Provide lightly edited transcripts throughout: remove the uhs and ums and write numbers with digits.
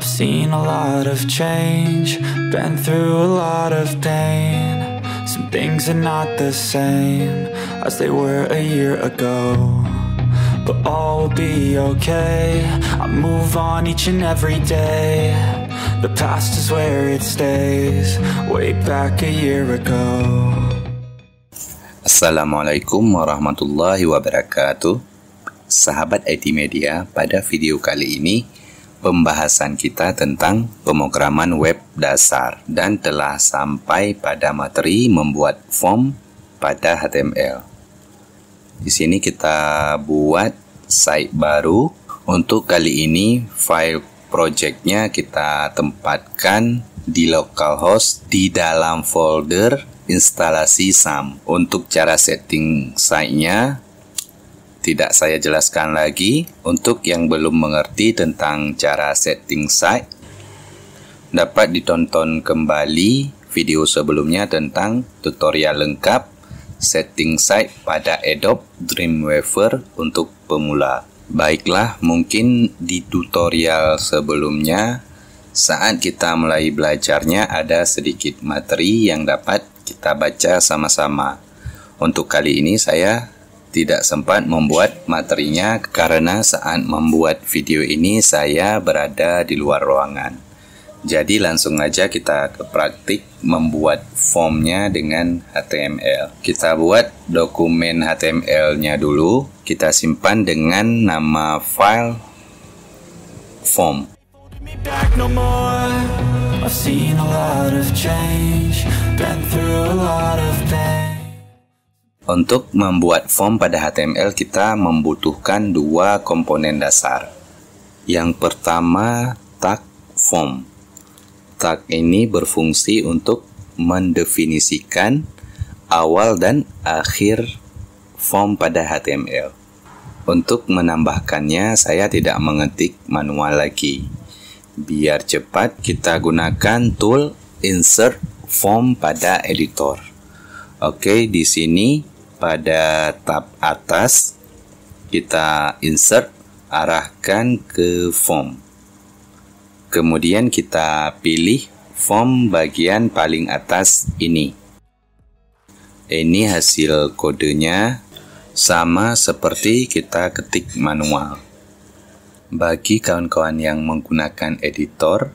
I've seen a lot of change, been through a lot of pain. Some things are not the same as they were a year ago, but all will be okay. I move on each and every day. The past is where it stays, way back a year ago. Assalamualaikum warahmatullahi wabarakatuh. Sahabat IT Media, pada video kali ini pembahasan kita tentang pemrograman web dasar dan telah sampai pada materi membuat form pada HTML. Di sini kita buat site baru. Untuk kali ini file projectnya kita tempatkan di localhost di dalam folder instalasi SAM. Untuk cara setting site-nya tidak saya jelaskan lagi. Untuk yang belum mengerti tentang cara setting site, dapat ditonton kembali video sebelumnya tentang tutorial lengkap setting site pada Adobe Dreamweaver untuk pemula. Baiklah, mungkin di tutorial sebelumnya saat kita mulai belajarnya ada sedikit materi yang dapat kita baca sama-sama. Untuk kali ini saya tidak sempat membuat materinya karena saat membuat video ini saya berada di luar ruangan. Jadi langsung aja kita ke praktik membuat formnya dengan HTML. Kita buat dokumen HTML-nya dulu. Kita simpan dengan nama file form. Untuk membuat form pada HTML kita membutuhkan dua komponen dasar. Yang pertama, tag form. Tag ini berfungsi untuk mendefinisikan awal dan akhir form pada HTML. Untuk menambahkannya saya tidak mengetik manual lagi. Biar cepat kita gunakan tool insert form pada editor. Oke, di sini pada tab atas kita insert, arahkan ke form. Kemudian kita pilih form bagian paling atas ini. Ini hasil kodenya, sama seperti kita ketik manual. Bagi kawan-kawan yang menggunakan editor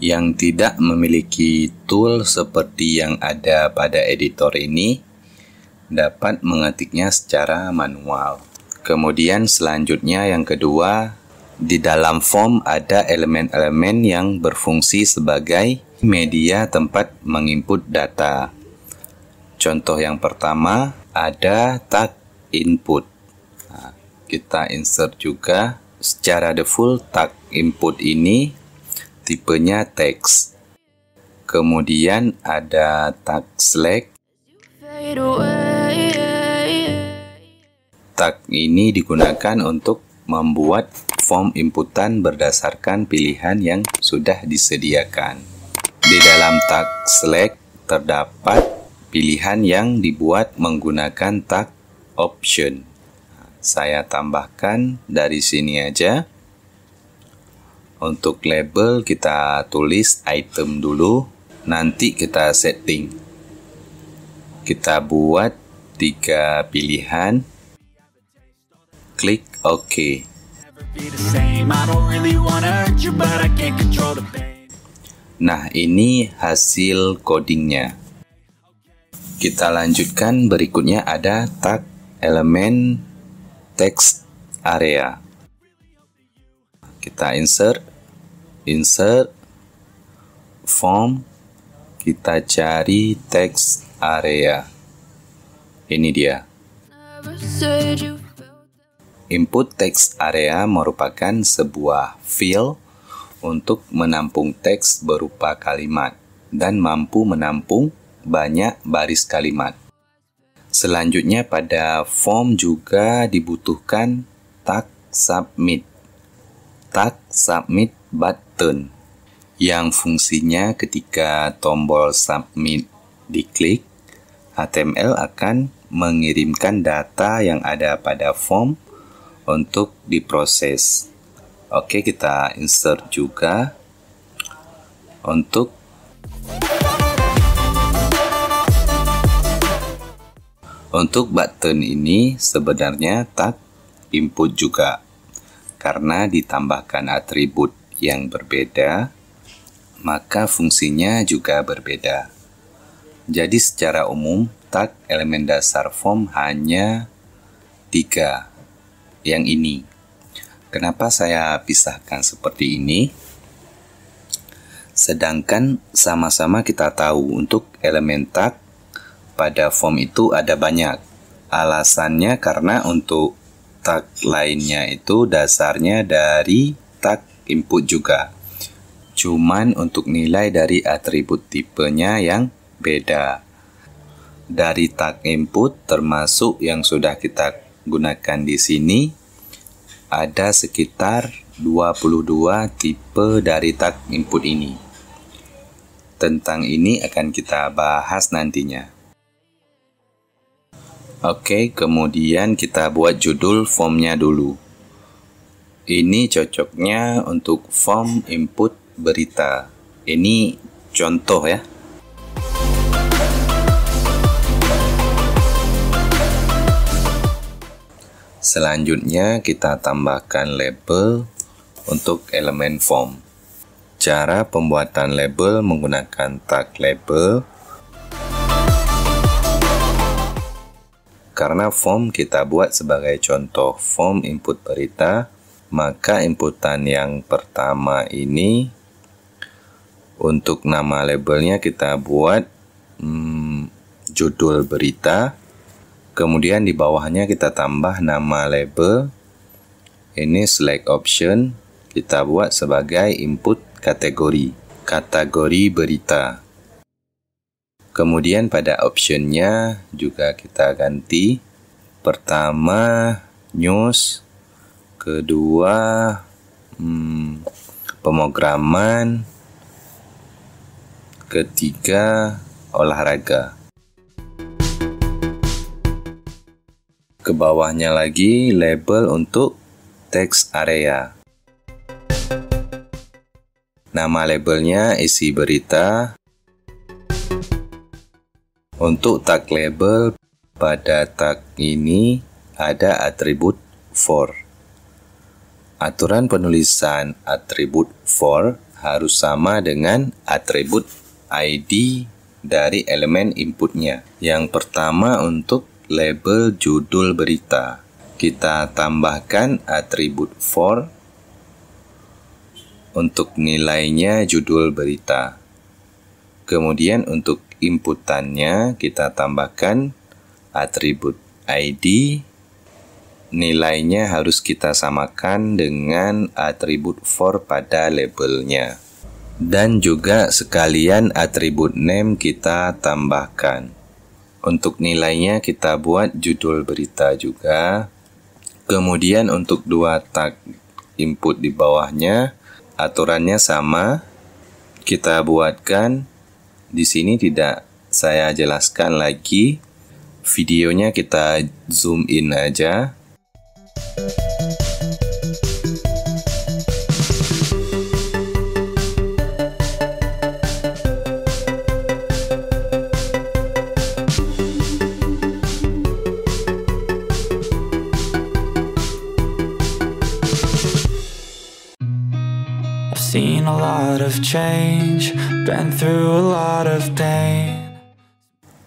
yang tidak memiliki tool seperti yang ada pada editor ini, dapat mengetiknya secara manual. Kemudian selanjutnya yang kedua, di dalam form ada elemen-elemen yang berfungsi sebagai media tempat menginput data. Contoh yang pertama ada tag input. Nah, kita insert juga. Secara default tag input ini tipenya teks. Kemudian ada tag select. Tag ini digunakan untuk membuat form inputan berdasarkan pilihan yang sudah disediakan. Di dalam tag select terdapat pilihan yang dibuat menggunakan tag option. Saya tambahkan dari sini aja. Untuk label kita tulis item dulu, nanti kita setting. Kita buat 3 pilihan. Klik OK. Nah, ini hasil codingnya. Kita lanjutkan, berikutnya ada tag elemen text area. Kita insert form, kita cari text area. Ini dia. Input text area merupakan sebuah field untuk menampung teks berupa kalimat dan mampu menampung banyak baris kalimat. Selanjutnya pada form juga dibutuhkan tag submit. Tag submit button yang fungsinya ketika tombol submit diklik, HTML akan mengirimkan data yang ada pada form untuk diproses. Oke, kita insert juga. Untuk button ini sebenarnya tag input juga, karena ditambahkan atribut yang berbeda, maka fungsinya juga berbeda. Jadi secara umum, tag elemen dasar form hanya 3, yang ini. Kenapa saya pisahkan seperti ini? Sedangkan sama-sama kita tahu untuk elemen tag pada form itu ada banyak. Alasannya karena untuk tag lainnya itu dasarnya dari tag input juga. Cuman untuk nilai dari atribut tipenya yang beda. Dari tag input termasuk yang sudah kita gunakan di sini, ada sekitar 22 tipe dari tag input ini. Tentang ini akan kita bahas nantinya. Oke, kemudian kita buat judul formnya dulu. Ini cocoknya untuk form input berita. Ini contoh ya. Selanjutnya kita tambahkan label untuk elemen form. Cara pembuatan label menggunakan tag label. Karena form kita buat sebagai contoh form input berita, maka inputan yang pertama ini untuk nama labelnya kita buat judul berita. Kemudian di bawahnya kita tambah nama label. Ini select option, kita buat sebagai input kategori berita. Kemudian pada optionnya juga kita ganti. Pertama news, kedua pemrograman, ketiga olahraga. Ke bawahnya lagi label untuk text area. Nama labelnya isi berita. Untuk tag label, pada tag ini ada atribut for. Aturan penulisan atribut for harus sama dengan atribut ID dari elemen inputnya. Yang pertama untuk label judul berita. Kita tambahkan atribut for untuk nilainya judul berita. Kemudian untuk inputannya kita tambahkan atribut ID, nilainya harus kita samakan dengan atribut for pada labelnya. Dan juga sekalian atribut name kita tambahkan. Untuk nilainya kita buat judul berita juga. Kemudian untuk dua tag input di bawahnya, aturannya sama. Kita buatkan. Di sini tidak saya jelaskan lagi. Videonya kita zoom in aja. Seen a lot of change, been through a lot of pain.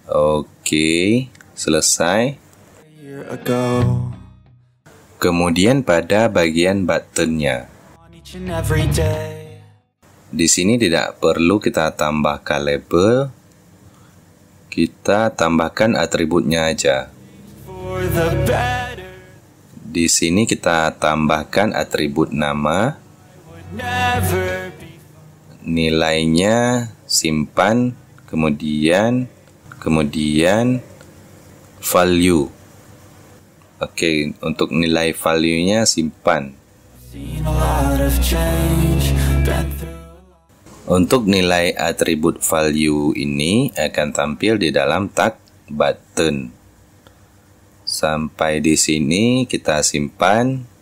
Oke, selesai. A year ago, Kemudian pada bagian buttonnya. on each and every day. Di sini tidak perlu kita tambahkan label. Kita tambahkan atributnya aja. For the better, Di sini kita tambahkan atribut nama. would never be. Nilainya simpan, kemudian value. Oke, untuk nilai value-nya simpan. Seen a lot of change, been through. Untuk nilai atribut value ini akan tampil di dalam tag button. Sampai di sini kita simpan.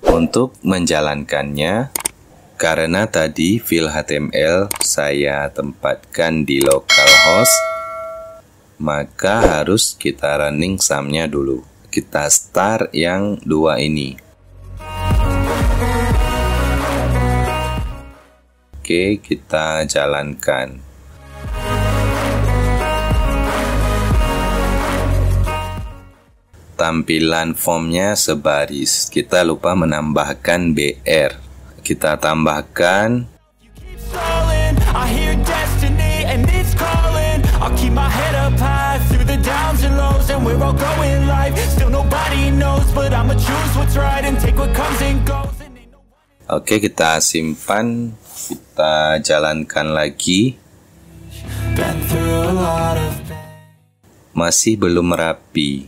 Untuk menjalankannya, Karena tadi file HTML saya tempatkan di localhost, maka harus kita running sum-nya dulu. Kita start yang 2 ini. Oke, kita jalankan. Tampilan formnya sebaris. Kita lupa menambahkan BR. Kita tambahkan Oke, kita simpan. Kita jalankan lagi. Masih belum rapi.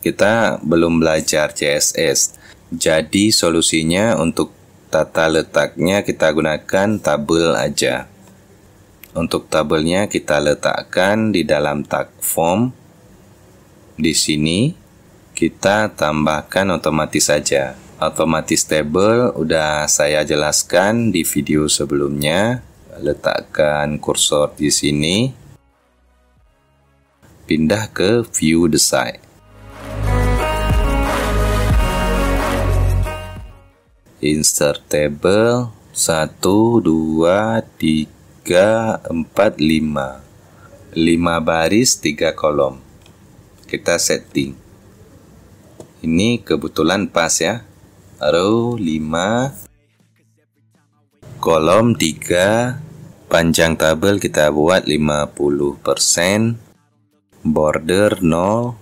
Kita belum belajar CSS. Jadi solusinya untuk tata letaknya kita gunakan tabel aja. Untuk tabelnya kita letakkan di dalam tag form. Di sini kita tambahkan otomatis saja. Otomatis table udah saya jelaskan di video sebelumnya. Letakkan kursor di sini. Pindah ke view the site. Insert table 1, 2, 3, 4, 5. 5 baris, 3 kolom. Kita setting. Ini kebetulan pas ya. Row 5, kolom 3, panjang tabel kita buat 50%, border 0.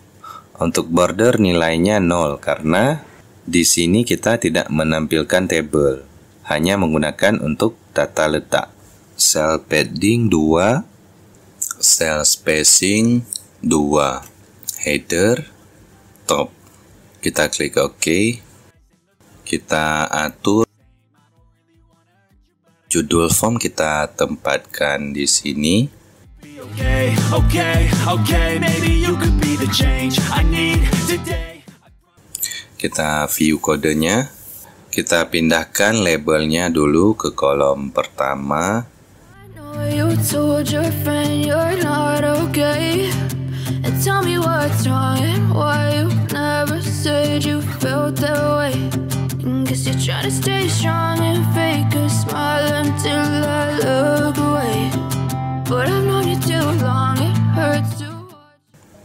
Untuk border nilainya 0 karena di sini kita tidak menampilkan tabel, hanya menggunakan untuk tata letak. Cell padding 2, cell spacing 2, header top. Kita klik OK. Kita atur judul form, kita tempatkan di sini. Kita view kodenya. Kita pindahkan labelnya dulu ke kolom pertama.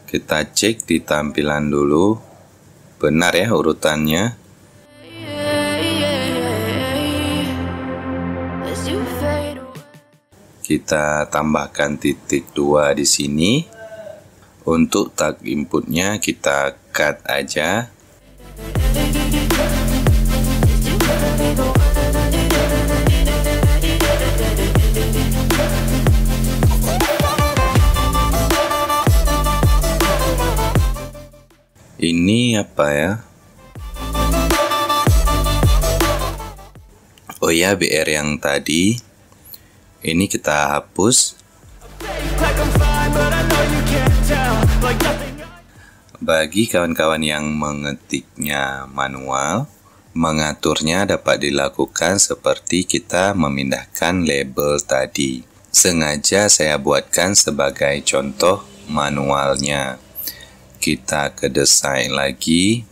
Kita cek di tampilan dulu. Benar ya urutannya. Kita tambahkan titik 2 di sini. Untuk tag inputnya kita cut aja. Ini apa ya? Oh ya, BR yang tadi. Ini kita hapus. Bagi kawan-kawan yang mengetiknya manual, mengaturnya dapat dilakukan seperti kita memindahkan label tadi. Sengaja saya buatkan sebagai contoh manualnya. Kita ke desain lagi.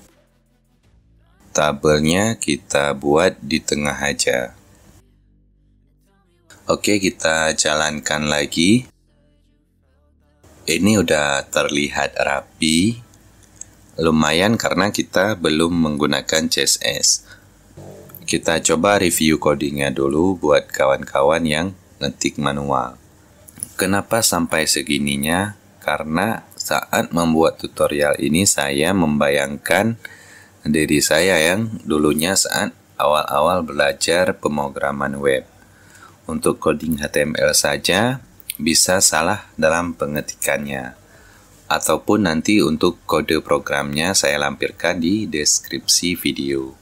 Tabelnya kita buat di tengah aja. Oke, kita jalankan lagi. Ini udah terlihat rapi. Lumayan karena kita belum menggunakan CSS. Kita coba review codingnya dulu buat kawan-kawan yang ngetik manual. Kenapa sampai segininya? Karena saat membuat tutorial ini saya membayangkan diri saya yang dulunya saat awal-awal belajar pemrograman web. Untuk coding HTML saja bisa salah dalam pengetikannya. Ataupun nanti untuk kode programnya saya lampirkan di deskripsi video.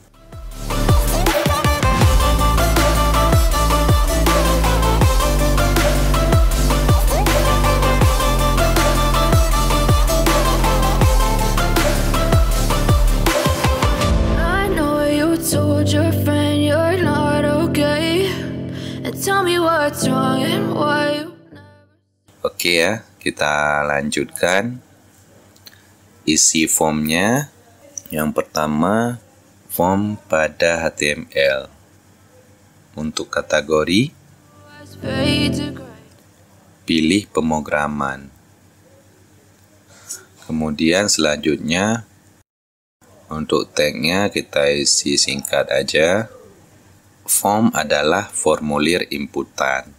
I know you told your friend you're not okay. and tell me what's wrong and why. Oke ya, kita lanjutkan isi formnya. Yang pertama, form pada HTML. Untuk kategori, pilih pemrograman. Kemudian selanjutnya, untuk tagnya kita isi singkat aja. Form adalah formulir inputan.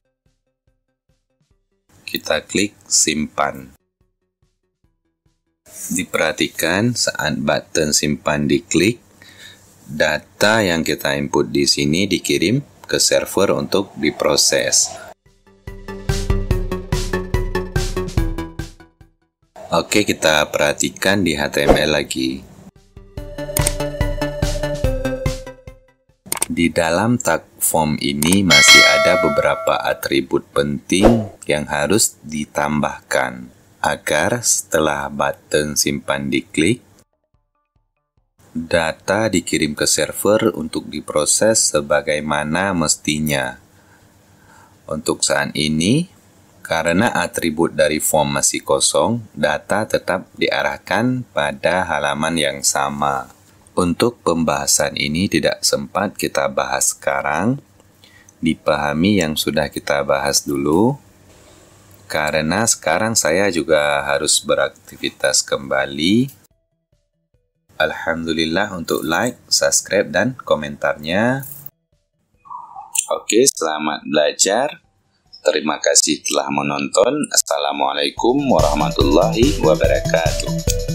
Kita klik simpan. Diperhatikan saat button simpan diklik, data yang kita input di sini dikirim ke server untuk diproses. Oke, kita perhatikan di HTML lagi. Di dalam tag form ini masih ada beberapa atribut penting yang harus ditambahkan agar setelah button simpan diklik, data dikirim ke server untuk diproses sebagaimana mestinya. Untuk saat ini, karena atribut dari form masih kosong, data tetap diarahkan pada halaman yang sama. Untuk pembahasan ini tidak sempat kita bahas sekarang, dipahami yang sudah kita bahas dulu, karena sekarang saya juga harus beraktivitas kembali. Alhamdulillah untuk like, subscribe, dan komentarnya. Oke, selamat belajar. Terima kasih telah menonton. Assalamualaikum warahmatullahi wabarakatuh.